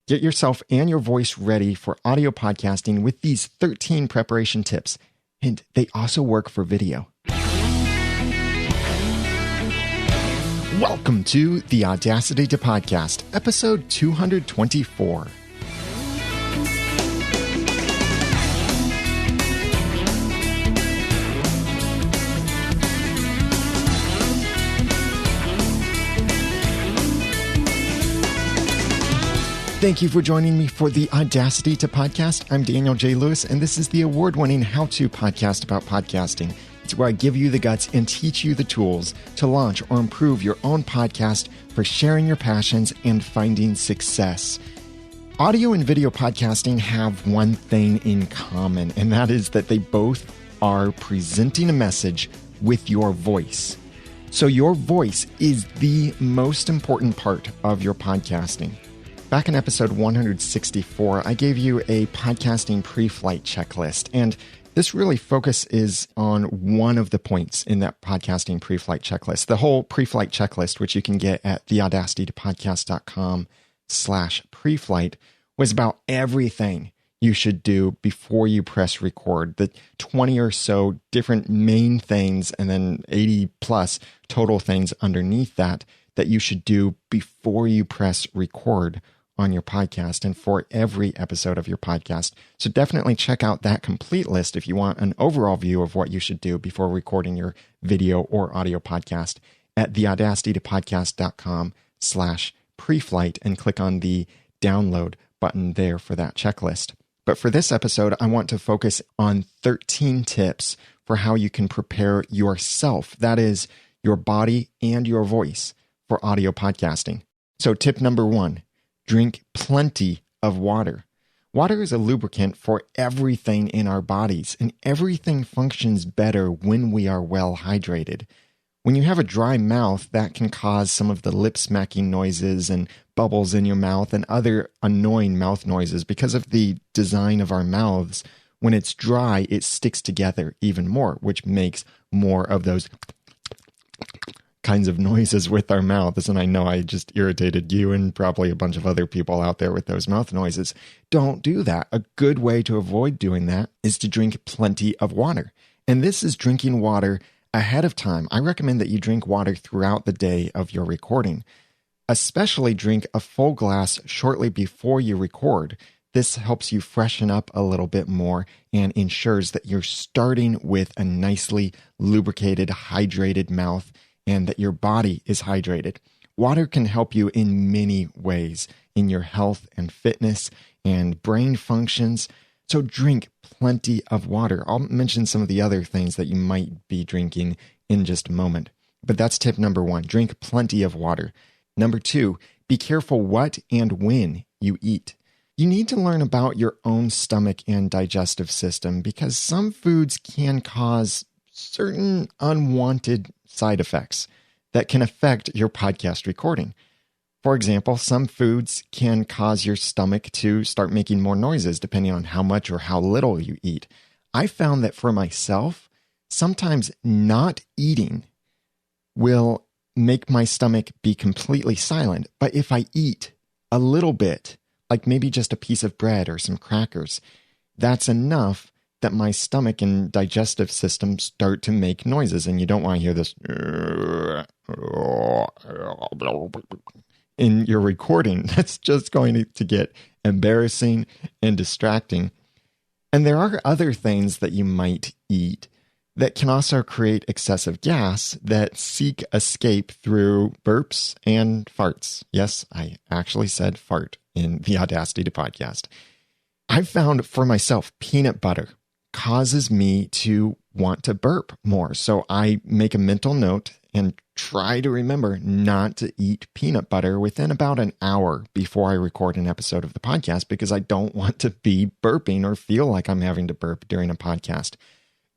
Get yourself and your voice ready for audio podcasting with these 13 preparation tips, and they also work for video. Welcome to the Audacity to Podcast, episode 224. Thank you for joining me for the Audacity to Podcast. I'm Daniel J. Lewis, and this is the award-winning how-to podcast about podcasting. It's where I give you the guts and teach you the tools to launch or improve your own podcast for sharing your passions and finding success. Audio and video podcasting have one thing in common, and that is that they both are presenting a message with your voice. So your voice is the most important part of your podcasting. Back in episode 164, I gave you a podcasting pre-flight checklist, and this really focuses on one of the points in that podcasting pre-flight checklist. The whole pre-flight checklist, which you can get at theaudacitytopodcast.com/preflight, was about everything you should do before you press record. The 20 or so different main things and then 80 plus total things underneath that you should do before you press record on your podcast and for every episode of your podcast. So definitely check out that complete list if you want an overall view of what you should do before recording your video or audio podcast at theaudacitytopodcast.com/preflight and click on the download button there for that checklist. But for this episode, I want to focus on 13 tips for how you can prepare yourself, that is your body and your voice, for audio podcasting. So tip number 1, drink plenty of water. Water is a lubricant for everything in our bodies, and everything functions better when we are well hydrated. When you have a dry mouth, that can cause some of the lip smacking noises and bubbles in your mouth and other annoying mouth noises because of the design of our mouths. When it's dry, it sticks together even more, which makes more of those kinds of noises with our mouths. And I know I just irritated you and probably a bunch of other people out there with those mouth noises. Don't do that. A good way to avoid doing that is to drink plenty of water. And this is drinking water ahead of time. I recommend that you drink water throughout the day of your recording. Especially drink a full glass shortly before you record. This helps you freshen up a little bit more and ensures that you're starting with a nicely lubricated, hydrated mouth and that your body is hydrated. Water can help you in many ways in your health and fitness and brain functions. So drink plenty of water. I'll mention some of the other things that you might be drinking in just a moment. But that's tip number 1, drink plenty of water. Number 2, be careful what and when you eat. You need to learn about your own stomach and digestive system because some foods can cause certain unwanted side effects that can affect your podcast recording. For example, some foods can cause your stomach to start making more noises depending on how much or how little you eat. I found that for myself, sometimes not eating will make my stomach be completely silent. But if I eat a little bit, like maybe just a piece of bread or some crackers, that's enough that my stomach and digestive system start to make noises. And you don't want to hear this in your recording. That's just going to get embarrassing and distracting. And there are other things that you might eat that can also create excessive gas that seek escape through burps and farts. Yes, I actually said fart in the Audacity to Podcast. I've found for myself, peanut butter causes me to want to burp more. So I make a mental note and try to remember not to eat peanut butter within about an hour before I record an episode of the podcast because I don't want to be burping or feel like I'm having to burp during a podcast.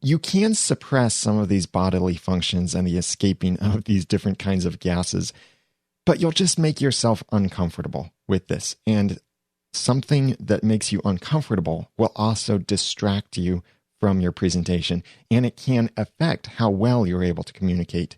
You can suppress some of these bodily functions and the escaping of these different kinds of gases, but you'll just make yourself uncomfortable with this. And something that makes you uncomfortable will also distract you from your presentation, and it can affect how well you're able to communicate.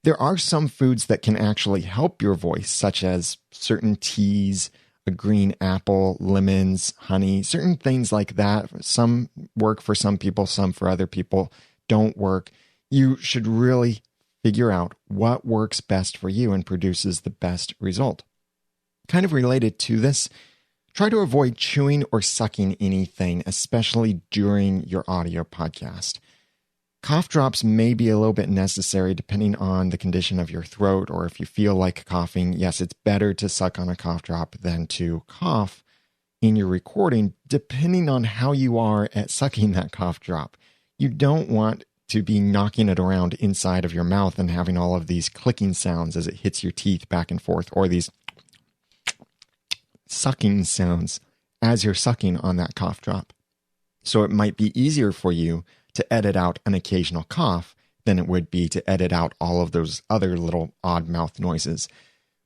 There are some foods that can actually help your voice, such as certain teas, a green apple, lemons, honey, certain things like that. Some work for some people, some for other people don't work. You should really figure out what works best for you and produces the best result. Kind of related to this, try to avoid chewing or sucking anything, especially during your audio podcast. Cough drops may be a little bit necessary depending on the condition of your throat, or if you feel like coughing. Yes, it's better to suck on a cough drop than to cough in your recording, depending on how you are at sucking that cough drop. You don't want to be knocking it around inside of your mouth and having all of these clicking sounds as it hits your teeth back and forth, or these sucking sounds as you're sucking on that cough drop. So it might be easier for you to edit out an occasional cough than it would be to edit out all of those other little odd mouth noises.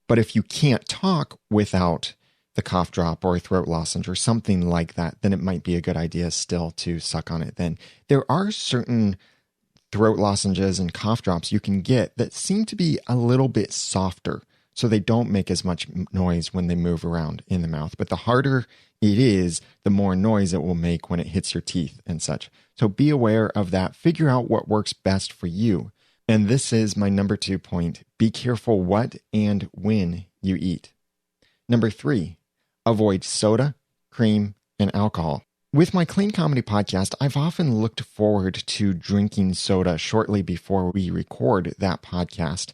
But if you can't talk without the cough drop or a throat lozenge or something like that, then it might be a good idea still to suck on it then. There are certain throat lozenges and cough drops you can get that seem to be a little bit softer, so they don't make as much noise when they move around in the mouth. But the harder it is, the more noise it will make when it hits your teeth and such. So be aware of that. Figure out what works best for you. And this is my number 2 point. Be careful what and when you eat. Number 3, avoid soda, cream, and alcohol. With my Clean Comedy podcast, I've often looked forward to drinking soda shortly before we record that podcast,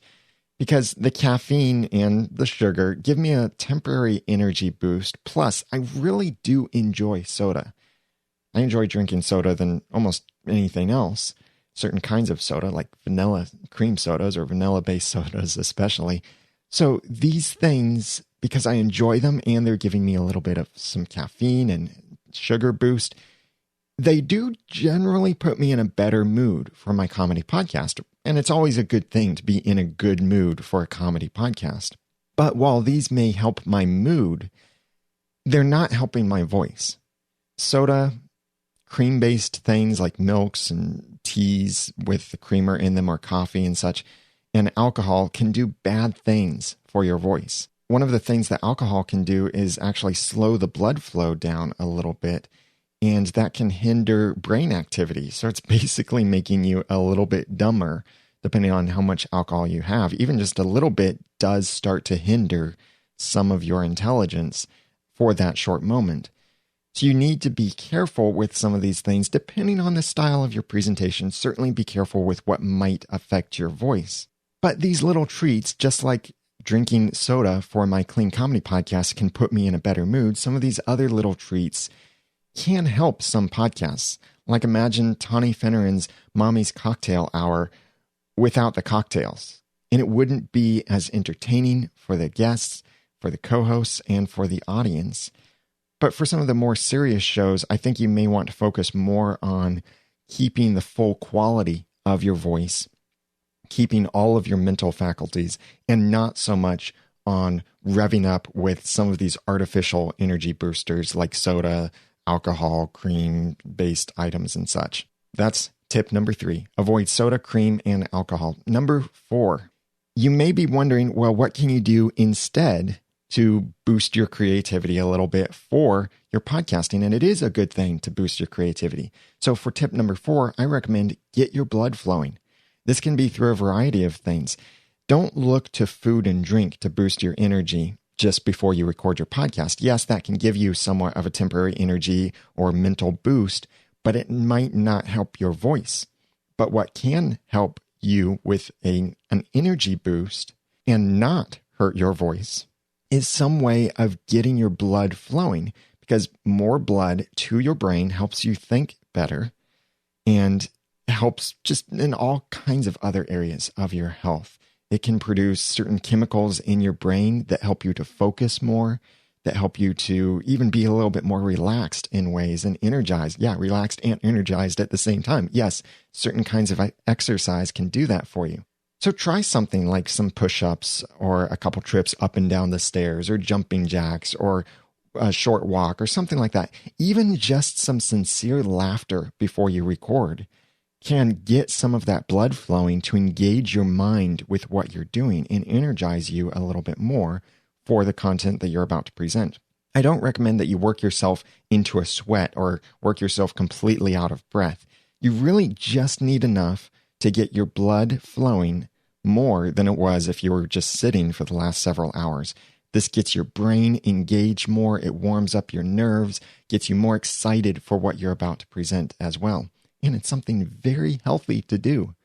because the caffeine and the sugar give me a temporary energy boost. Plus, I really do enjoy soda. I enjoy drinking soda than almost anything else. Certain kinds of soda, like vanilla cream sodas or vanilla-based sodas especially. So these things, because I enjoy them and they're giving me a little bit of some caffeine and sugar boost, they do generally put me in a better mood for my comedy podcast. And it's always a good thing to be in a good mood for a comedy podcast. But while these may help my mood, they're not helping my voice. Soda, cream-based things like milks and teas with the creamer in them or coffee and such, and alcohol can do bad things for your voice. One of the things that alcohol can do is actually slow the blood flow down a little bit, and that can hinder brain activity. So it's basically making you a little bit dumber, depending on how much alcohol you have. Even just a little bit does start to hinder some of your intelligence for that short moment. So you need to be careful with some of these things, depending on the style of your presentation. Certainly be careful with what might affect your voice. But these little treats, just like drinking soda for my Clean Comedy podcast, can put me in a better mood. Some of these other little treats can help some podcasts. Like imagine Tawny Finneran's Mommy's Cocktail Hour without the cocktails. And it wouldn't be as entertaining for the guests, for the co-hosts, and for the audience. But for some of the more serious shows, I think you may want to focus more on keeping the full quality of your voice, keeping all of your mental faculties, and not so much on revving up with some of these artificial energy boosters like soda, alcohol, cream-based items and such. That's tip number 3. Avoid soda, cream, and alcohol. Number 4, you may be wondering, well, what can you do instead to boost your creativity a little bit for your podcasting? And it is a good thing to boost your creativity. So for tip number 4, I recommend get your blood flowing. This can be through a variety of things. Don't look to food and drink to boost your energy just before you record your podcast. Yes, that can give you somewhat of a temporary energy or mental boost, but it might not help your voice. But what can help you with an energy boost and not hurt your voice is some way of getting your blood flowing, because more blood to your brain helps you think better and helps just in all kinds of other areas of your health. It can produce certain chemicals in your brain that help you to focus more, that help you to even be a little bit more relaxed in ways and energized. Yeah, relaxed and energized at the same time. Yes, certain kinds of exercise can do that for you. So try something like some push-ups or a couple trips up and down the stairs or jumping jacks or a short walk or something like that. Even just some sincere laughter before you record can get some of that blood flowing to engage your mind with what you're doing and energize you a little bit more for the content that you're about to present. I don't recommend that you work yourself into a sweat or work yourself completely out of breath. You really just need enough to get your blood flowing more than it was if you were just sitting for the last several hours. This gets your brain engaged more. It warms up your nerves, gets you more excited for what you're about to present as well. And it's something very healthy to do.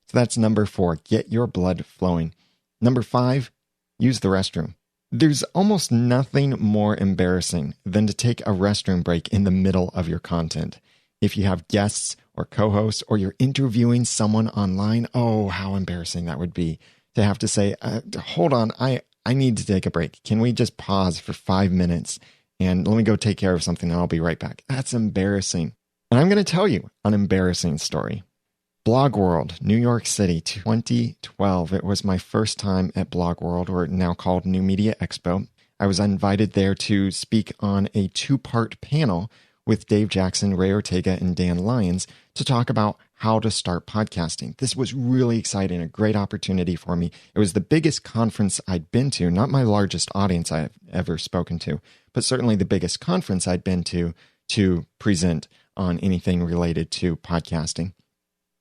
So that's number 4, get your blood flowing. Number 5, use the restroom. There's almost nothing more embarrassing than to take a restroom break in the middle of your content. If you have guests or co-hosts or you're interviewing someone online, oh, how embarrassing that would be to have to say, hold on, I need to take a break. Can we just pause for 5 minutes and let me go take care of something and I'll be right back. That's embarrassing. And I'm going to tell you an embarrassing story. Blog World, New York City, 2012. It was my first time at Blog World, or now called New Media Expo. I was invited there to speak on a 2-part panel with Dave Jackson, Ray Ortega, and Dan Lyons to talk about how to start podcasting. This was really exciting, a great opportunity for me. It was the biggest conference I'd been to, not my largest audience I've ever spoken to, but certainly the biggest conference I'd been to present on anything related to podcasting.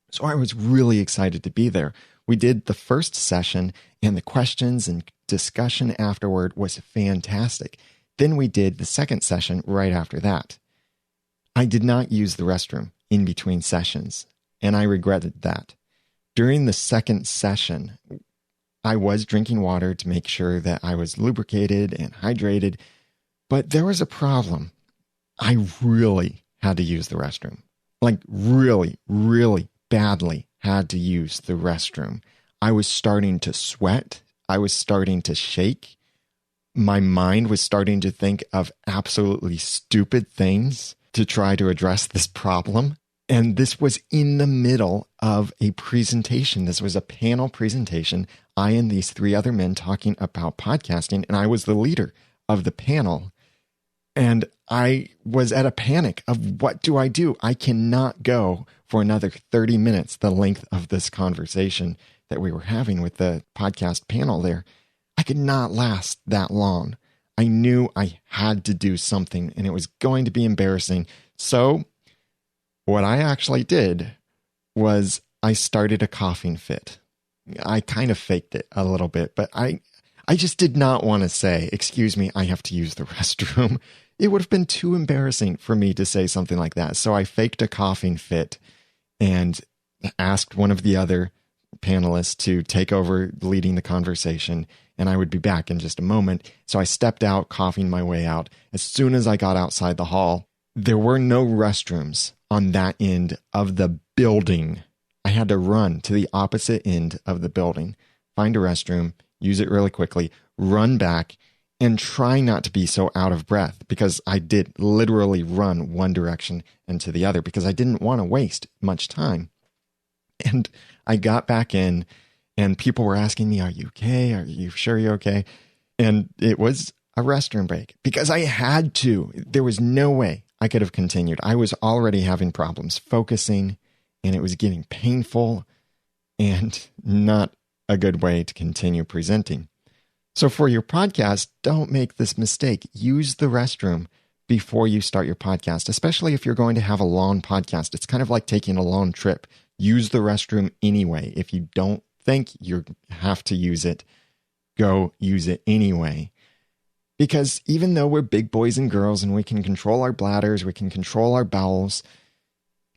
So I was really excited to be there. We did the first session, and the questions and discussion afterward was fantastic. Then we did the second session right after that. I did not use the restroom in between sessions, and I regretted that. During the second session, I was drinking water to make sure that I was lubricated and hydrated, but there was a problem. I really had to use the restroom. Like really, really badly had to use the restroom. I was starting to sweat. I was starting to shake. My mind was starting to think of absolutely stupid things to try to address this problem. And this was in the middle of a presentation. This was a panel presentation. I and these 3 other men talking about podcasting, and I was the leader of the panel. And I was at a panic of what do? I cannot go for another 30 minutes, the length of this conversation that we were having with the podcast panel there. I could not last that long. I knew I had to do something, and it was going to be embarrassing. So what I actually did was I started a coughing fit. I kind of faked it a little bit, but I just did not want to say, excuse me, I have to use the restroom. It would have been too embarrassing for me to say something like that. So I faked a coughing fit and asked one of the other panelists to take over leading the conversation, and I would be back in just a moment. So I stepped out, coughing my way out. As soon as I got outside the hall, there were no restrooms on that end of the building. I had to run to the opposite end of the building, find a restroom, use it really quickly, run back, and try not to be so out of breath, because I did literally run one direction and to the other because I didn't want to waste much time. And I got back in, and people were asking me, are you okay? Are you sure you're okay? And it was a restroom break because I had to. There was no way I could have continued. I was already having problems focusing, and it was getting painful and not a good way to continue presenting. So for your podcast, don't make this mistake. Use the restroom before you start your podcast, especially if you're going to have a long podcast. It's kind of like taking a long trip. Use the restroom anyway. If you don't think you have to use it, go use it anyway. Because even though we're big boys and girls and we can control our bladders, we can control our bowels,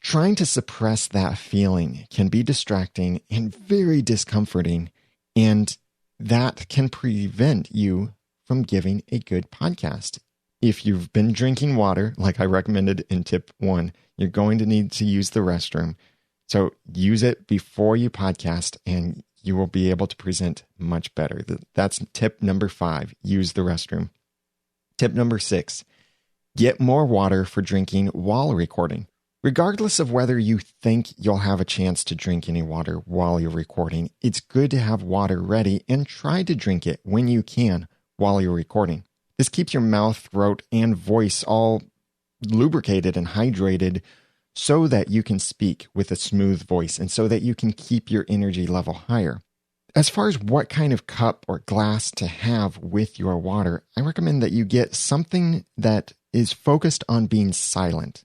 trying to suppress that feeling can be distracting and very discomforting, and that can prevent you from giving a good podcast. If you've been drinking water, like I recommended in tip 1, you're going to need to use the restroom. So use it before you podcast, and you will be able to present much better. That's tip number 5, use the restroom. Tip number 6, get more water for drinking while recording. Regardless of whether you think you'll have a chance to drink any water while you're recording, it's good to have water ready and try to drink it when you can while you're recording. This keeps your mouth, throat, and voice all lubricated and hydrated so that you can speak with a smooth voice and so that you can keep your energy level higher. As far as what kind of cup or glass to have with your water, I recommend that you get something that is focused on being silent.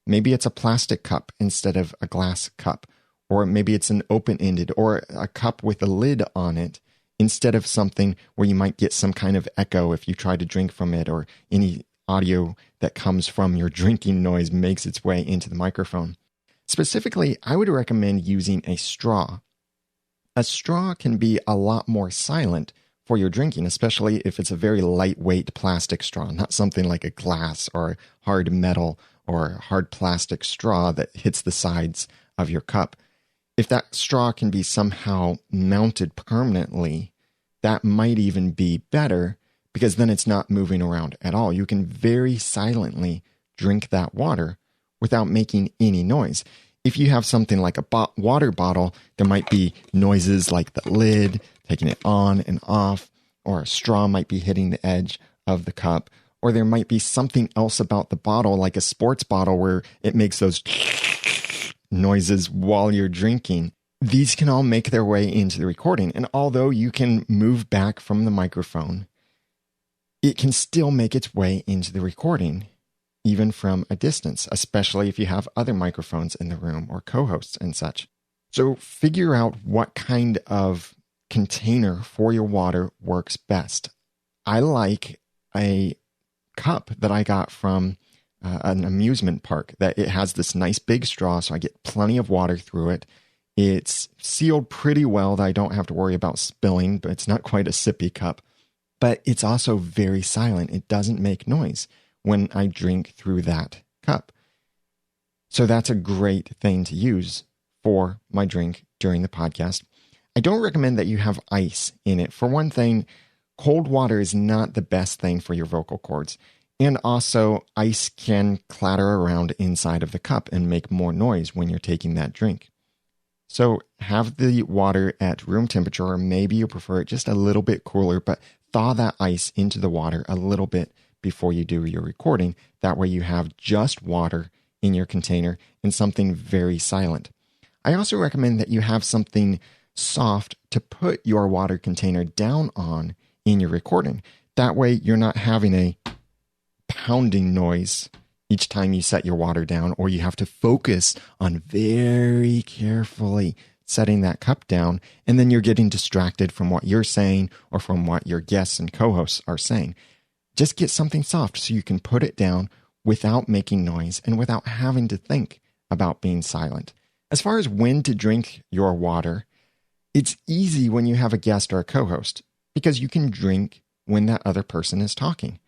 Maybe it's a plastic cup instead of a glass cup, or maybe it's an open-ended or a cup with a lid on it instead of something where you might get some kind of echo if you try to drink from it, or any audio that comes from your drinking noise makes its way into the microphone. Specifically, I would recommend using a straw. A straw can be a lot more silent for your drinking, especially if it's a very lightweight plastic straw, not something like a glass or hard metal or hard plastic straw that hits the sides of your cup. If that straw can be somehow mounted permanently, that might even be better, because then it's not moving around at all. You can very silently drink that water without making any noise. If you have something like a water bottle, there might be noises like the lid, taking it on and off, or a straw might be hitting the edge of the cup, or there might be something else about the bottle, like a sports bottle where it makes those noises while you're drinking. These can all make their way into the recording, and although you can move back from the microphone, it can still make its way into the recording, even from a distance, especially if you have other microphones in the room or co-hosts and such. So figure out what kind of container for your water works best. I like a cup that I got from an amusement park, that it has this nice big straw, so I get plenty of water through it. It's sealed pretty well that I don't have to worry about spilling, but it's not quite a sippy cup. But it's also very silent. It doesn't make noise when I drink through that cup. So that's a great thing to use for my drink during the podcast. I don't recommend that you have ice in it. For one thing, cold water is not the best thing for your vocal cords. And also, ice can clatter around inside of the cup and make more noise when you're taking that drink. So have the water at room temperature, or maybe you prefer it just a little bit cooler, but thaw that ice into the water a little bit before you do your recording. That way you have just water in your container and something very silent. I also recommend that you have something soft to put your water container down on in your recording. That way you're not having a pounding noise each time you set your water down, or you have to focus on very carefully setting that cup down, and then you're getting distracted from what you're saying or from what your guests and co-hosts are saying. Just get something soft so you can put it down without making noise and without having to think about being silent. As far as when to drink your water, it's easy when you have a guest or a co-host, because you can drink when that other person is talking.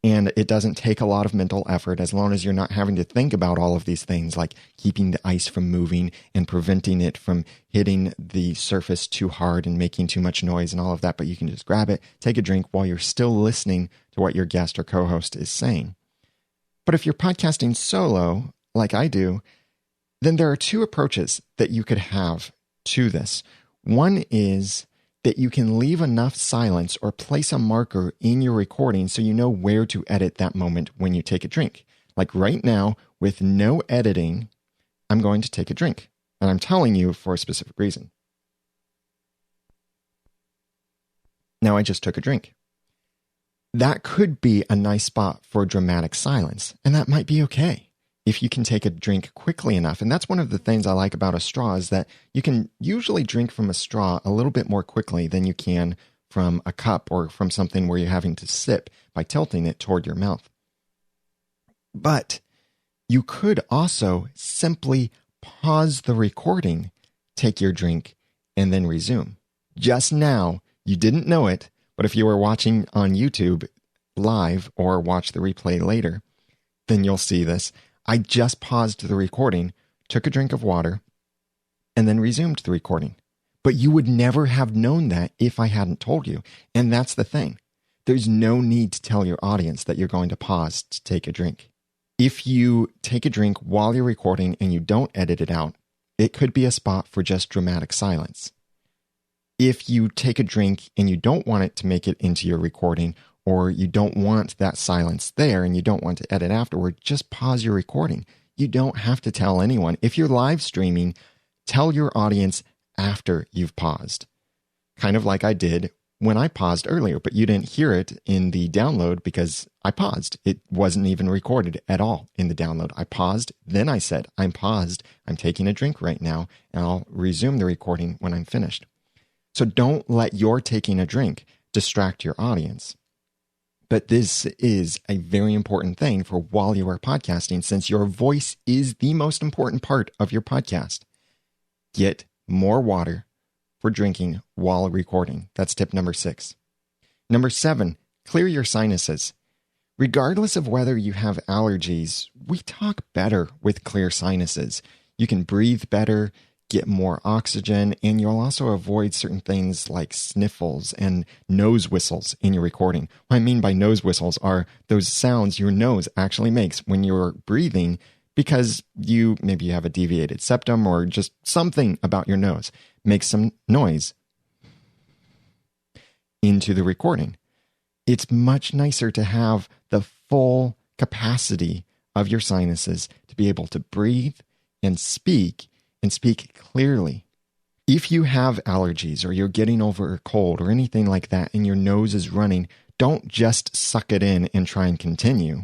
And it doesn't take a lot of mental effort, as long as you're not having to think about all of these things like keeping the ice from moving and preventing it from hitting the surface too hard and making too much noise and all of that. But you can just grab it, take a drink while you're still listening to what your guest or co-host is saying. But if you're podcasting solo, like I do, then there are two approaches that you could have to this. One is that you can leave enough silence or place a marker in your recording so you know where to edit that moment when you take a drink. Like right now, with no editing, I'm going to take a drink. And I'm telling you for a specific reason. Now I just took a drink. That could be a nice spot for dramatic silence, and that might be okay if you can take a drink quickly enough. And that's one of the things I like about a straw, is that you can usually drink from a straw a little bit more quickly than you can from a cup or from something where you're having to sip by tilting it toward your mouth. But you could also simply pause the recording, take your drink, and then resume. Just now, you didn't know it, but if you were watching on YouTube live or watch the replay later, then you'll see this. I just paused the recording, took a drink of water, and then resumed the recording. But you would never have known that if I hadn't told you. And that's the thing. There's no need to tell your audience that you're going to pause to take a drink. If you take a drink while you're recording and you don't edit it out, it could be a spot for just dramatic silence. If you take a drink and you don't want it to make it into your recording, or you don't want that silence there and you don't want to edit afterward, just pause your recording. You don't have to tell anyone. If you're live streaming, tell your audience after you've paused. kind of like I did when I paused earlier, but you didn't hear it in the download because I paused. It wasn't even recorded at all in the download. I paused, then I said, I'm paused, I'm taking a drink right now, and I'll resume the recording when I'm finished. So don't let your taking a drink distract your audience. But this is a very important thing for while you are podcasting, since your voice is the most important part of your podcast. Get more water for drinking while recording. That's tip number 6. Number 7, clear your sinuses. Regardless of whether you have allergies, we talk better with clear sinuses. You can breathe better, get more oxygen, and you'll also avoid certain things like sniffles and nose whistles in your recording. What I mean by nose whistles are those sounds your nose actually makes when you're breathing because maybe you have a deviated septum or just something about your nose makes some noise into the recording. It's much nicer to have the full capacity of your sinuses to be able to breathe and speak clearly. If you have allergies or you're getting over a cold or anything like that and your nose is running, don't just suck it in and try and continue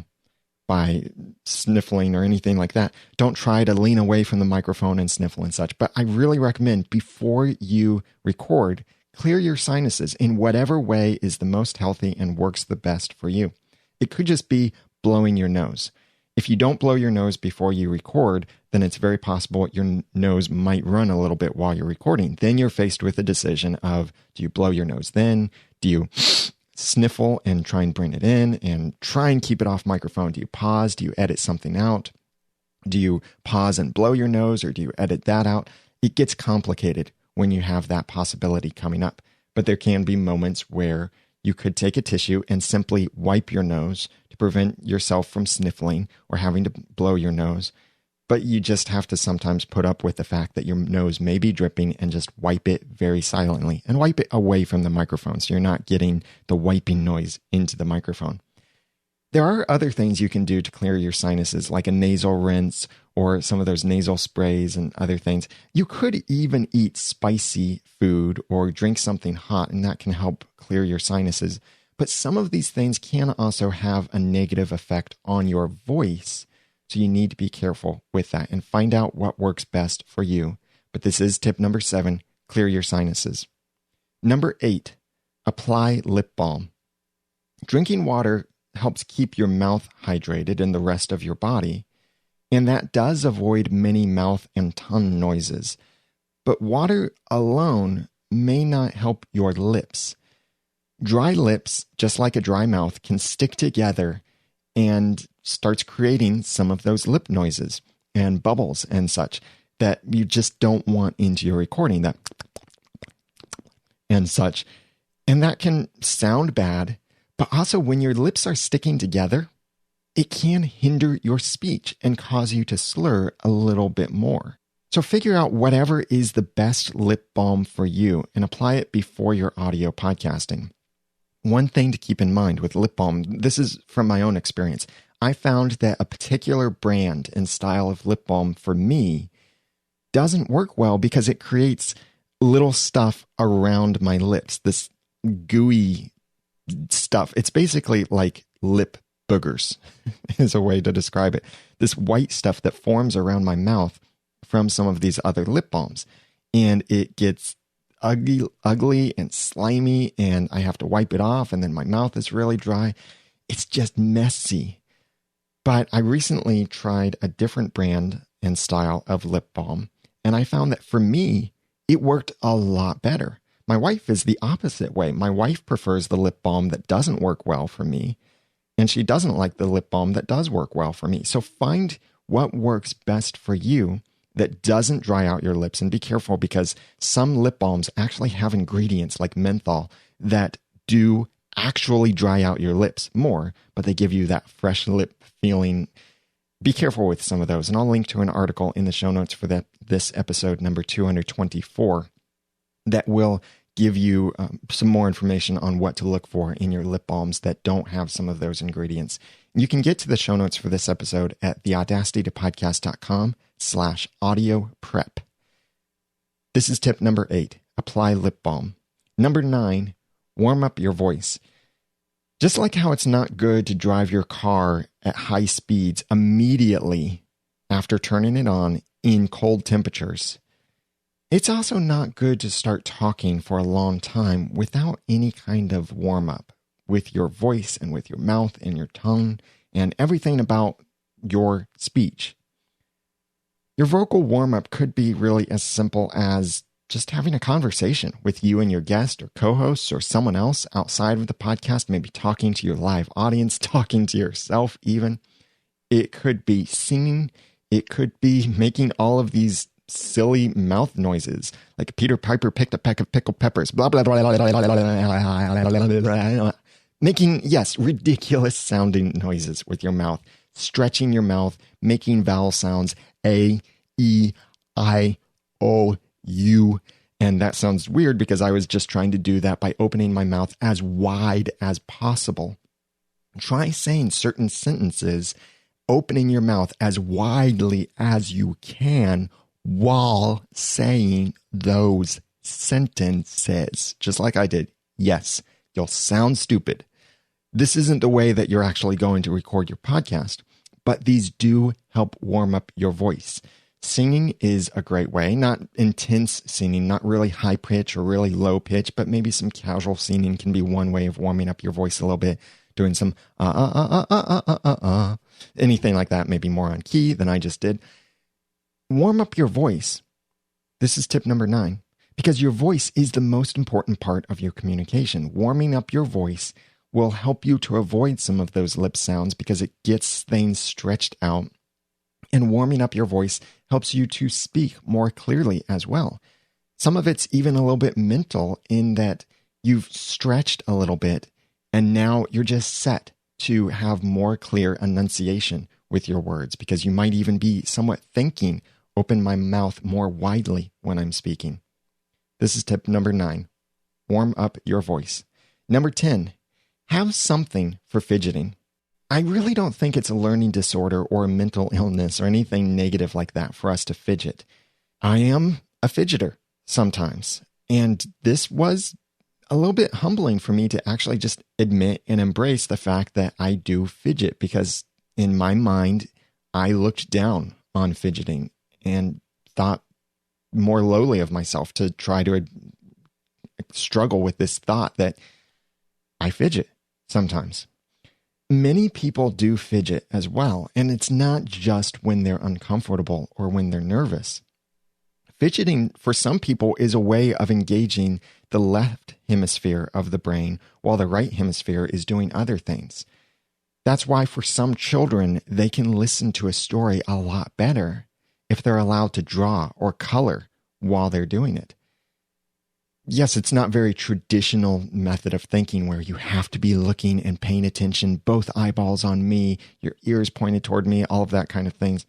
by sniffling or anything like that. Don't try to lean away from the microphone and sniffle and such. But I really recommend before you record, clear your sinuses in whatever way is the most healthy and works the best for you. It could just be blowing your nose. If you don't blow your nose before you record, then it's very possible your nose might run a little bit while you're recording. Then you're faced with the decision of, do you blow your nose then? Do you sniffle and try and bring it in and try and keep it off microphone? Do you pause? Do you edit something out? Do you pause and blow your nose, or do you edit that out? It gets complicated when you have that possibility coming up. But there can be moments where you could take a tissue and simply wipe your nose to prevent yourself from sniffling or having to blow your nose. But you just have to sometimes put up with the fact that your nose may be dripping and just wipe it very silently and wipe it away from the microphone so you're not getting the wiping noise into the microphone. There are other things you can do to clear your sinuses, like a nasal rinse or some of those nasal sprays and other things. You could even eat spicy food or drink something hot, and that can help clear your sinuses. But some of these things can also have a negative effect on your voice. So you need to be careful with that and find out what works best for you. But this is tip number 7, clear your sinuses. Number 8, apply lip balm. Drinking water helps keep your mouth hydrated and the rest of your body, and that does avoid many mouth and tongue noises. But water alone may not help your lips. Dry lips, just like a dry mouth, can stick together and starts creating some of those lip noises and bubbles and such that you just don't want into your recording, that and such. And that can sound bad, but also when your lips are sticking together, it can hinder your speech and cause you to slur a little bit more. So figure out whatever is the best lip balm for you and apply it before your audio podcasting. One thing to keep in mind with lip balm, this is from my own experience, I found that a particular brand and style of lip balm for me doesn't work well because it creates little stuff around my lips, this gooey stuff. It's basically like lip boogers is a way to describe it. This white stuff that forms around my mouth from some of these other lip balms. And it gets ugly and slimy, and I have to wipe it off, and then my mouth is really dry. It's just messy. But I recently tried a different brand and style of lip balm, and I found that for me, it worked a lot better. My wife is the opposite way. My wife prefers the lip balm that doesn't work well for me, and she doesn't like the lip balm that does work well for me. So find what works best for you that doesn't dry out your lips, and be careful because some lip balms actually have ingredients like menthol that do actually dry out your lips more, but they give you that fresh lip feeling. Be careful with some of those, and I'll link to an article in the show notes for this episode number 224 that will give you some more information on what to look for in your lip balms that don't have some of those ingredients. You can get to the show notes for this episode at theaudacitytopodcast.com/audio prep. This is tip number 8, apply lip balm. Number 9, warm up your voice. Just like how it's not good to drive your car at high speeds immediately after turning it on in cold temperatures, it's also not good to start talking for a long time without any kind of warm-up with your voice and with your mouth and your tongue and everything about your speech. Your vocal warm-up could be really as simple as just having a conversation with you and your guest or co-hosts or someone else outside of the podcast, maybe talking to your live audience, talking to yourself even. It could be singing. It could be making all of these silly mouth noises, like Peter Piper picked a peck of pickled peppers, blah, blah, blah, blah, blah, blah, blah, making, yes, ridiculous sounding noises with your mouth, stretching your mouth, making vowel sounds, A, E, I, O, U. And that sounds weird because I was just trying to do that by opening my mouth as wide as possible. Try saying certain sentences, opening your mouth as widely as you can while saying those sentences, just like I did. Yes, you'll sound stupid. This isn't the way that you're actually going to record your podcast, but these do help warm up your voice. Singing is a great way, not intense singing, not really high pitch or really low pitch, but maybe some casual singing can be one way of warming up your voice a little bit, doing some anything like that, maybe more on key than I just did. Warm up your voice. This is tip number 9, because your voice is the most important part of your communication. Warming up your voice will help you to avoid some of those lip sounds because it gets things stretched out. And warming up your voice helps you to speak more clearly as well. Some of it's even a little bit mental in that you've stretched a little bit and now you're just set to have more clear enunciation with your words because you might even be somewhat thinking, open my mouth more widely when I'm speaking. This is tip number 9. Warm up your voice. Number 10, have something for fidgeting. I really don't think it's a learning disorder or a mental illness or anything negative like that for us to fidget. I am a fidgeter sometimes, and this was a little bit humbling for me to actually just admit and embrace the fact that I do fidget because in my mind, I looked down on fidgeting and thought more lowly of myself to try to struggle with this thought that I fidget sometimes. Many people do fidget as well, and it's not just when they're uncomfortable or when they're nervous. Fidgeting for some people is a way of engaging the left hemisphere of the brain while the right hemisphere is doing other things. That's why for some children, they can listen to a story a lot better if they're allowed to draw or color while they're doing it. Yes, it's not very traditional method of thinking where you have to be looking and paying attention, both eyeballs on me, your ears pointed toward me, all of that kind of things.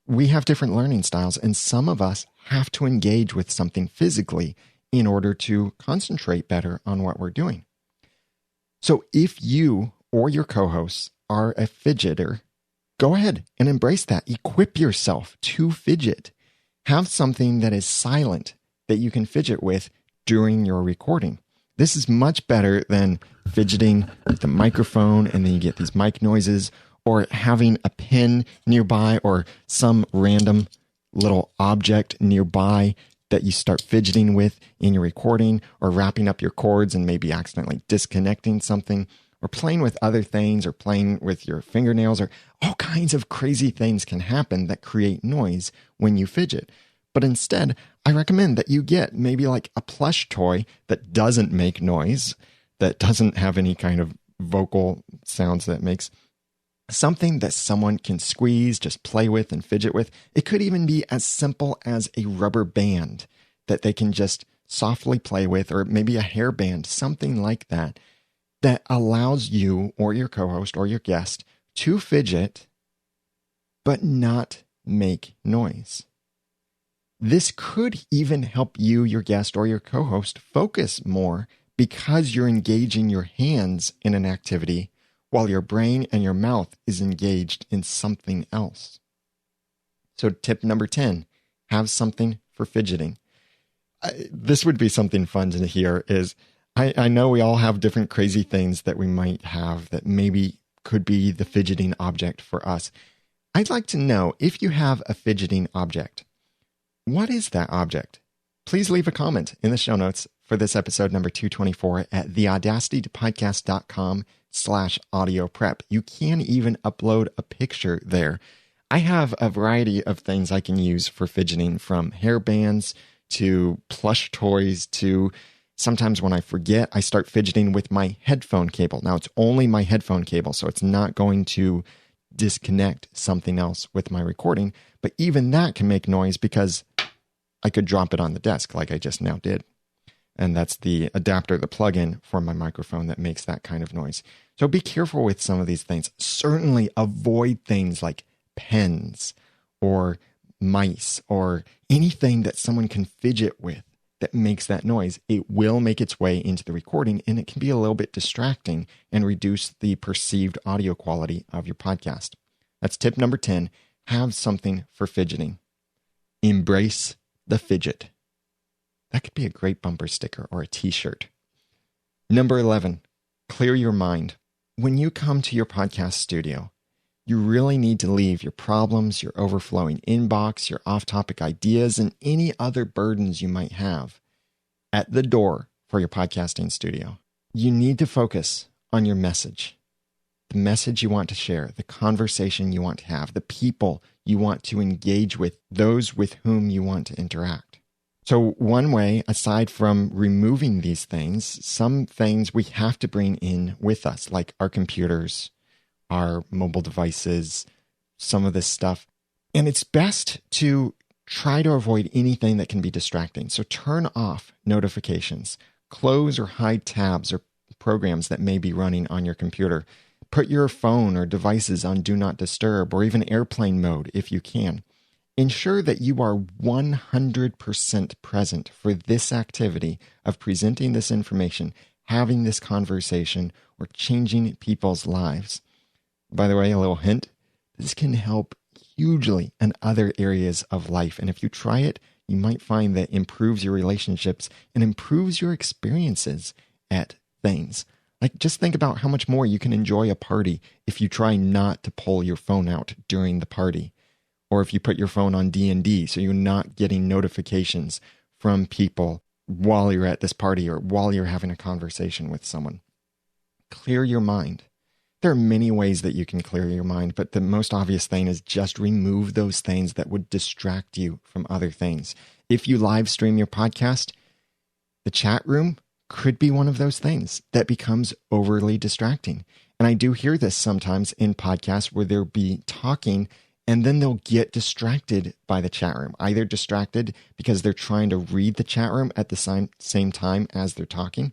We have different learning styles, and some of us have to engage with something physically in order to concentrate better on what we're doing. So if you or your co-hosts are a fidgeter, go ahead and embrace that. Equip yourself to fidget. Have something that is silent that you can fidget with during your recording. This is much better than fidgeting with the microphone and then you get these mic noises, or having a pen nearby or some random little object nearby that you start fidgeting with in your recording, or wrapping up your cords and maybe accidentally disconnecting something, or playing with other things, or playing with your fingernails, or all kinds of crazy things can happen that create noise when you fidget. But instead, I recommend that you get maybe like a plush toy that doesn't make noise, that doesn't have any kind of vocal sounds that makes, something that someone can squeeze, just play with and fidget with. It could even be as simple as a rubber band that they can just softly play with, or maybe a hairband, something like that, that allows you or your co-host or your guest to fidget, but not make noise. This could even help you, your guest, or your co-host focus more because you're engaging your hands in an activity while your brain and your mouth is engaged in something else. So tip number 10, have something for fidgeting. this would be something fun to hear is I know we all have different crazy things that we might have that maybe could be the fidgeting object for us. I'd like to know if you have a fidgeting object. What is that object? Please leave a comment in the show notes for this episode number 224 at theaudacitypodcast.com/audio prep. You can even upload a picture there. I have a variety of things I can use for fidgeting, from hair bands to plush toys to sometimes when I forget, I start fidgeting with my headphone cable. Now, it's only my headphone cable, so it's not going to disconnect something else with my recording. But even that can make noise because I could drop it on the desk like I just now did. And that's the adapter, the plug-in for my microphone that makes that kind of noise. So be careful with some of these things. Certainly avoid things like pens or mice or anything that someone can fidget with that makes that noise. It will make its way into the recording, and it can be a little bit distracting and reduce the perceived audio quality of your podcast. That's tip number 10. Have something for fidgeting. Embrace the fidget. That could be a great bumper sticker or a t-shirt. Number 11, clear your mind. When you come to your podcast studio, you really need to leave your problems, your overflowing inbox, your off-topic ideas, and any other burdens you might have at the door for your podcasting studio. You need to focus on your message, the message you want to share, the conversation you want to have, the people you want to engage with, those with whom you want to interact. So one way, aside from removing these things, some things we have to bring in with us, like our computers, our mobile devices, some of this stuff. And it's best to try to avoid anything that can be distracting. So turn off notifications, close or hide tabs or programs that may be running on your computer. Put your phone or devices on Do Not Disturb or even airplane mode if you can. Ensure that you are 100% present for this activity of presenting this information, having this conversation, or changing people's lives. By the way, a little hint, this can help hugely in other areas of life. And if you try it, you might find that improves your relationships and improves your experiences at things. Like, just think about how much more you can enjoy a party if you try not to pull your phone out during the party. Or if you put your phone on D&D so you're not getting notifications from people while you're at this party or while you're having a conversation with someone. Clear your mind. There are many ways that you can clear your mind, but the most obvious thing is just remove those things that would distract you from other things. If you live stream your podcast, the chat room could be one of those things that becomes overly distracting. And I do hear this sometimes in podcasts where they'll be talking and then they'll get distracted by the chat room, either distracted because they're trying to read the chat room at the same time as they're talking,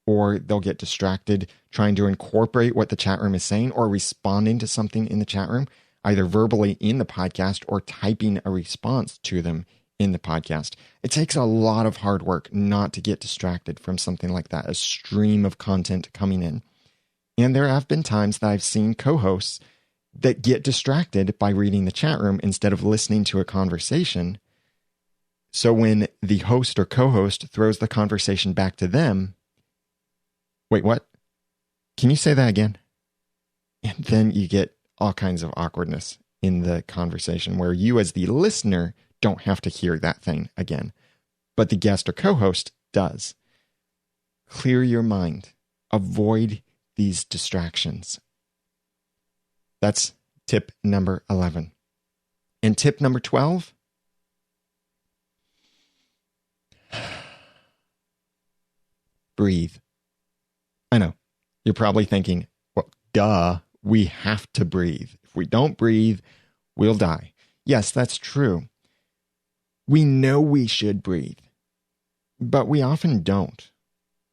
or they'll get distracted trying to incorporate what the chat room is saying or responding to something in the chat room, either verbally in the podcast or typing a response to them in the podcast. It takes a lot of hard work not to get distracted from something like that, a stream of content coming in. And there have been times that I've seen co-hosts that get distracted by reading the chat room instead of listening to a conversation. So when the host or co-host throws the conversation back to them, wait, what? Can you say that again? And then you get all kinds of awkwardness in the conversation where you as the listener don't have to hear that thing again, but the guest or co-host does. Clear your mind. Avoid these distractions. That's tip number 11. And tip number 12, breathe. I know, you're probably thinking, well, duh, we have to breathe. If we don't breathe, we'll die. Yes, that's true. We know we should breathe, but we often don't,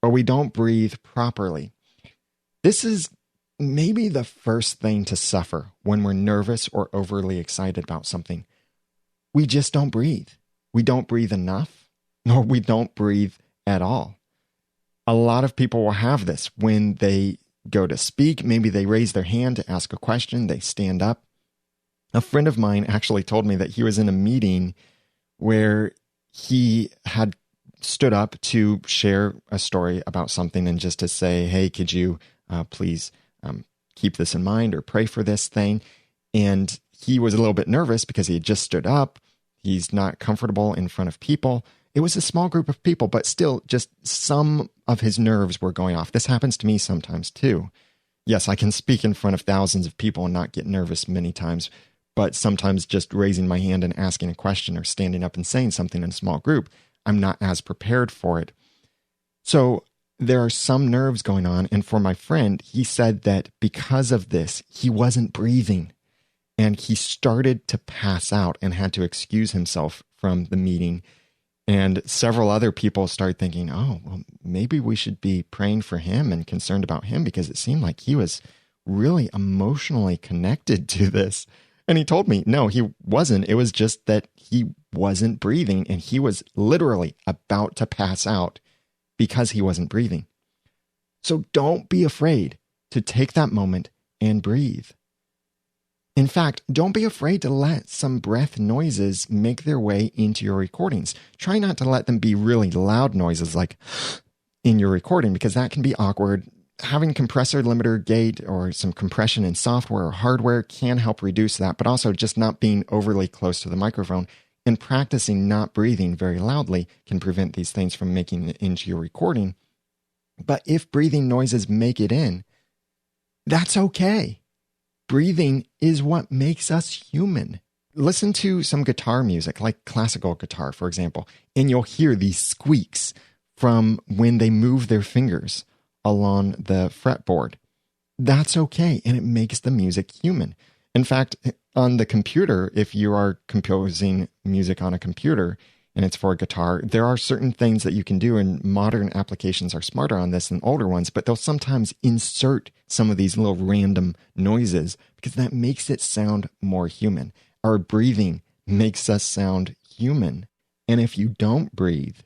or we don't breathe properly. This is maybe the first thing to suffer when we're nervous or overly excited about something. We just don't breathe. We don't breathe enough, nor we don't breathe at all. A lot of people will have this when they go to speak. Maybe they raise their hand to ask a question. They stand up. A friend of mine actually told me that he was in a meeting where he had stood up to share a story about something and just to say, hey, could you please keep this in mind or pray for this thing? And he was a little bit nervous because he had just stood up. He's not comfortable in front of people. It was a small group of people, but still just some of his nerves were going off. This happens to me sometimes too. Yes, I can speak in front of thousands of people and not get nervous many times, but sometimes just raising my hand and asking a question or standing up and saying something in a small group, I'm not as prepared for it. So there are some nerves going on. And for my friend, he said that because of this, he wasn't breathing and he started to pass out and had to excuse himself from the meeting. And several other people started thinking, oh, well, maybe we should be praying for him and concerned about him because it seemed like he was really emotionally connected to this. And he told me, no, he wasn't. It was just that he wasn't breathing and he was literally about to pass out because he wasn't breathing. So don't be afraid to take that moment and breathe. In fact, don't be afraid to let some breath noises make their way into your recordings. Try not to let them be really loud noises like in your recording because that can be awkward. Having compressor limiter gate or some compression in software or hardware can help reduce that, but also just not being overly close to the microphone and practicing not breathing very loudly can prevent these things from making it into your recording. But if breathing noises make it in, that's okay. Breathing is what makes us human. Listen to some guitar music, like classical guitar, for example, and you'll hear these squeaks from when they move their fingers along the fretboard. That's okay, and it makes the music human. In fact, on the computer, if you are composing music on a computer and it's for a guitar, there are certain things that you can do, and modern applications are smarter on this than older ones, but they'll sometimes insert some of these little random noises because that makes it sound more human. Our breathing makes us sound human. And if you don't breathe,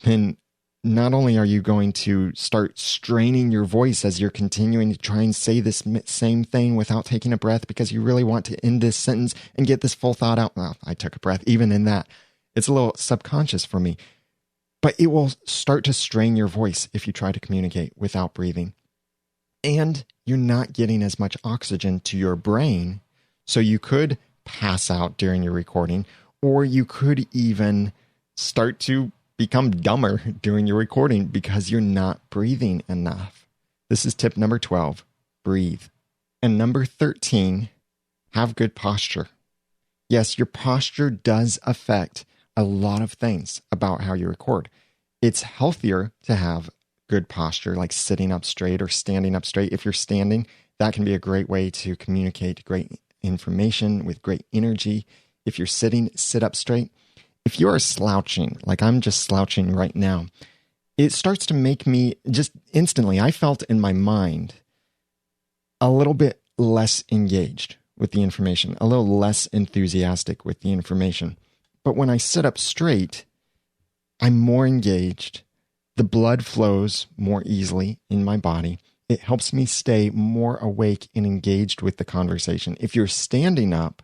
then not only are you going to start straining your voice as you're continuing to try and say this same thing without taking a breath because you really want to end this sentence and get this full thought out. Well, I took a breath even in that. It's a little subconscious for me, but it will start to strain your voice if you try to communicate without breathing. And you're not getting as much oxygen to your brain, so you could pass out during your recording, or you could even start to become dumber during your recording because you're not breathing enough. This is tip number 12, breathe. And number 13, have good posture. Yes, your posture does affect a lot of things about how you record. It's healthier to have good posture, like sitting up straight or standing up straight. If you're standing, that can be a great way to communicate great information with great energy. If you're sitting, sit up straight. If you are slouching, like I'm just slouching right now, it starts to make me just instantly, I felt in my mind a little bit less engaged with the information, a little less enthusiastic with the information. But when I sit up straight, I'm more engaged. The blood flows more easily in my body. It helps me stay more awake and engaged with the conversation. If you're standing up,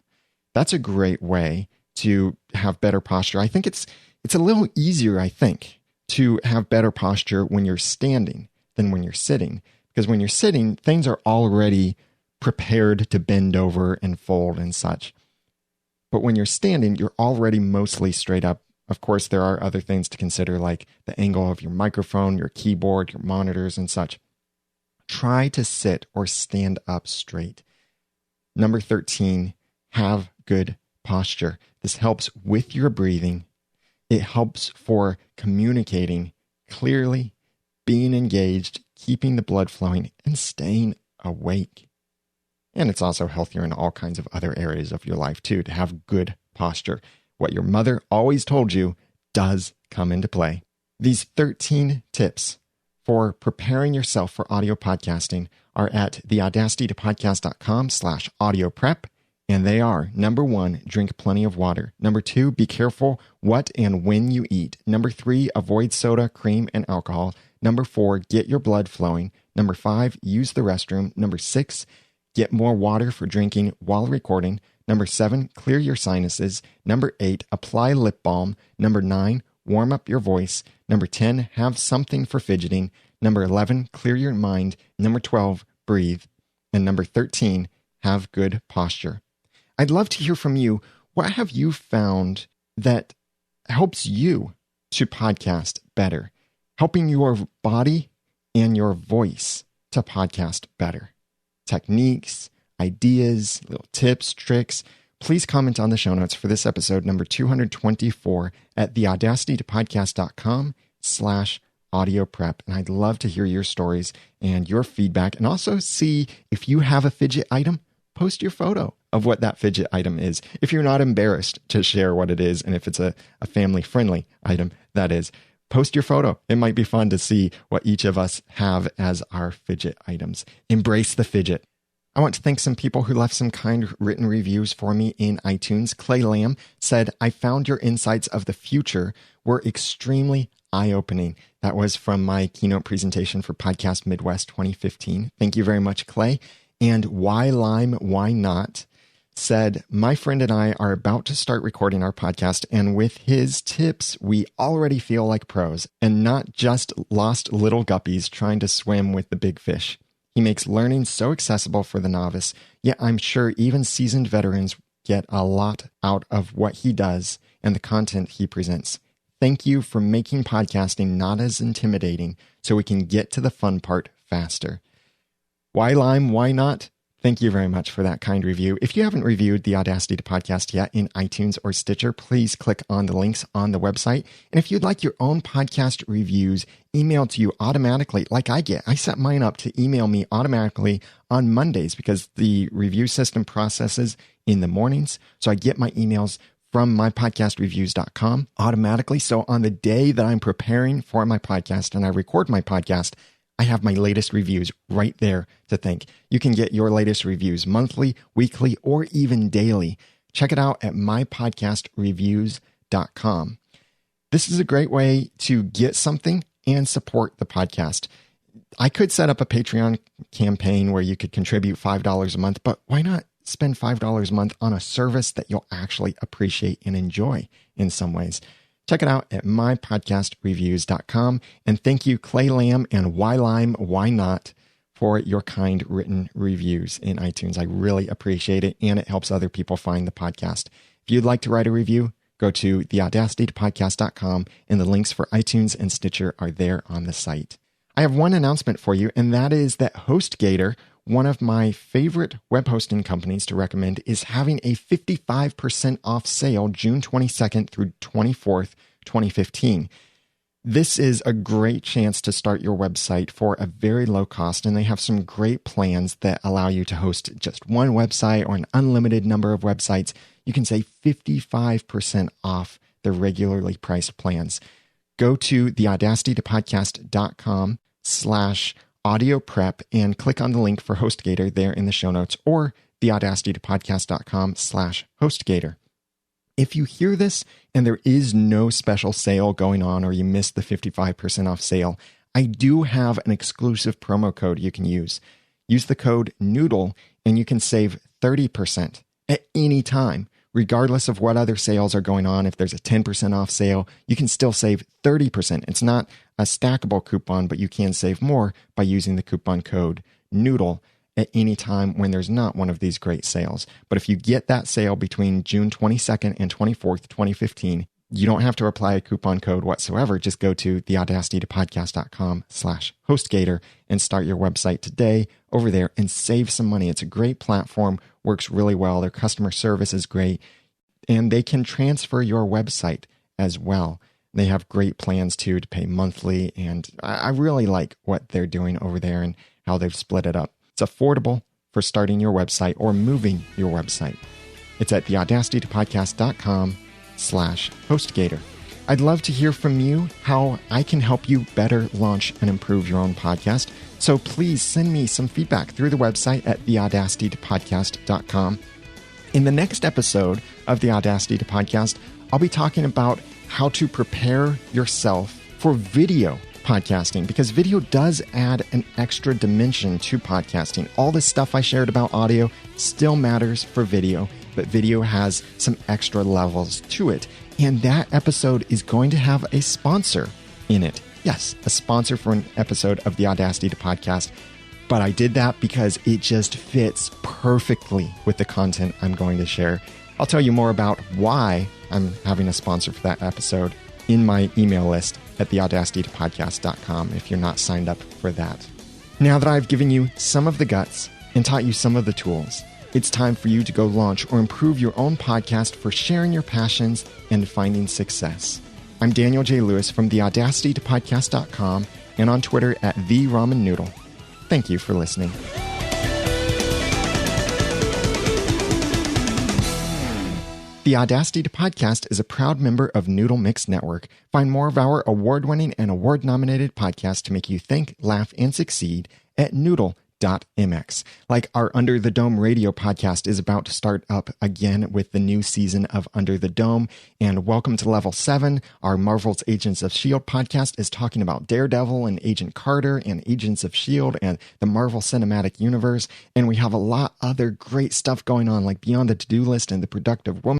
that's a great way to have better posture. I think it's a little easier, I think, to have better posture when you're standing than when you're sitting. Because when you're sitting, things are already prepared to bend over and fold and such. But when you're standing, you're already mostly straight up. Of course, there are other things to consider, like the angle of your microphone, your keyboard, your monitors, and such. Try to sit or stand up straight. Number 13, have good posture. This helps with your breathing. It helps for communicating clearly, being engaged, keeping the blood flowing, and staying awake. And it's also healthier in all kinds of other areas of your life too, to have good posture. What your mother always told you does come into play. These 13 tips for preparing yourself for audio podcasting are at theaudacitytopodcast.com/audio prep. And they are, number 1, drink plenty of water. Number 2, be careful what and when you eat. Number 3, avoid soda, cream, and alcohol. Number 4, get your blood flowing. Number 5, use the restroom. Number 6, get more water for drinking while recording. Number 7, clear your sinuses. Number 8, apply lip balm. Number 9, warm up your voice. Number 10, have something for fidgeting. Number 11, clear your mind. Number 12, breathe. And number 13, have good posture. I'd love to hear from you. What have you found that helps you to podcast better, helping your body and your voice to podcast better? Techniques, ideas, little tips, tricks. Please comment on the show notes for this episode number 224 at theaudacitytopodcast.com/audio prep. And I'd love to hear your stories and your feedback, and also see if you have a fidget item. Post your photo of what that fidget item is. If you're not embarrassed to share what it is, and if it's a family-friendly item, that is, post your photo. It might be fun to see what each of us have as our fidget items. Embrace the fidget. I want to thank some people who left some kind written reviews for me in iTunes. Clay Lamb said, I found your insights of the future were extremely eye-opening. That was from my keynote presentation for Podcast Midwest 2015. Thank you very much, Clay. And Why Lime, Why Not said, my friend and I are about to start recording our podcast, and with his tips, we already feel like pros and not just lost little guppies trying to swim with the big fish. He makes learning so accessible for the novice, yet I'm sure even seasoned veterans get a lot out of what he does and the content he presents. Thank you for making podcasting not as intimidating so we can get to the fun part faster. Why Lime, Why Not? Thank you very much for that kind review. If you haven't reviewed the Audacity to Podcast yet in iTunes or Stitcher, please click on the links on the website. And if you'd like your own podcast reviews emailed to you automatically, like I get, I set mine up to email me automatically on Mondays because the review system processes in the mornings. So I get my emails from mypodcastreviews.com automatically. So on the day that I'm preparing for my podcast and I record my podcast, I have my latest reviews right there to thank. You can get your latest reviews monthly, weekly, or even daily. Check it out at mypodcastreviews.com. This is a great way to get something and support the podcast. I could set up a Patreon campaign where you could contribute $5 a month, but why not spend $5 a month on a service that you'll actually appreciate and enjoy in some ways? Check it out at mypodcastreviews.com. And thank you, Clay Lamb and Why Lime, Why Not, for your kind written reviews in iTunes. I really appreciate it, and it helps other people find the podcast. If you'd like to write a review, go to theaudacitytopodcast.com, and the links for iTunes and Stitcher are there on the site. I have one announcement for you, and that is that HostGator, one of my favorite web hosting companies to recommend, is having a 55% off sale June 22nd through 24th, 2015. This is a great chance to start your website for a very low cost, and they have some great plans that allow you to host just one website or an unlimited number of websites. You can save 55% off the regularly priced plans. Go to theaudacitytopodcast.com/audio prep and click on the link for HostGator there in the show notes, or theaudacitytopodcast.com/HostGator. If you hear this and there is no special sale going on, or you missed the 55% off sale, I do have an exclusive promo code you can use. Use the code NOODLE and you can save 30% at any time, regardless of what other sales are going on. If there's a 10% off sale, you can still save 30%. It's not a stackable coupon, but you can save more by using the coupon code NOODLE at any time when there's not one of these great sales. But if you get that sale between June 22nd and 24th, 2015, you don't have to apply a coupon code whatsoever. Just go to theaudacitytopodcast.com/HostGator and start your website today over there and save some money. It's a great platform, works really well. Their customer service is great, and they can transfer your website as well. They have great plans too to pay monthly, and I really like what they're doing over there and how they've split it up. It's affordable for starting your website or moving your website. It's at theaudacitytopodcast.com/HostGator. I'd love to hear from you how I can help you better launch and improve your own podcast. So please send me some feedback through the website at theaudacitytopodcast.com. In the next episode of the Audacity to Podcast, I'll be talking about how to prepare yourself for video podcasting, because video does add an extra dimension to podcasting. All this stuff I shared about audio still matters for video, but video has some extra levels to it. And that episode is going to have a sponsor in it. Yes, a sponsor for an episode of the Audacity to Podcast. But I did that because it just fits perfectly with the content I'm going to share. I'll tell you more about why I'm having a sponsor for that episode in my email list at theaudacitytopodcast.com if you're not signed up for that. Now that I've given you some of the guts and taught you some of the tools, it's time for you to go launch or improve your own podcast for sharing your passions and finding success. I'm Daniel J. Lewis from theaudacitytopodcast.com and on Twitter at @TheRamenNoodle. Thank you for listening. The Audacity to Podcast is a proud member of Noodle Mix Network. Find more of our award-winning and award-nominated podcasts to make you think, laugh, and succeed at noodle.mx. Like our Under the Dome radio podcast is about to start up again with the new season of Under the Dome. And Welcome to Level 7, our Marvel's Agents of S.H.I.E.L.D. podcast is talking about Daredevil and Agent Carter and Agents of S.H.I.E.L.D. and the Marvel Cinematic Universe. And we have a lot other great stuff going on, like Beyond the To-Do List and The Productive Woman.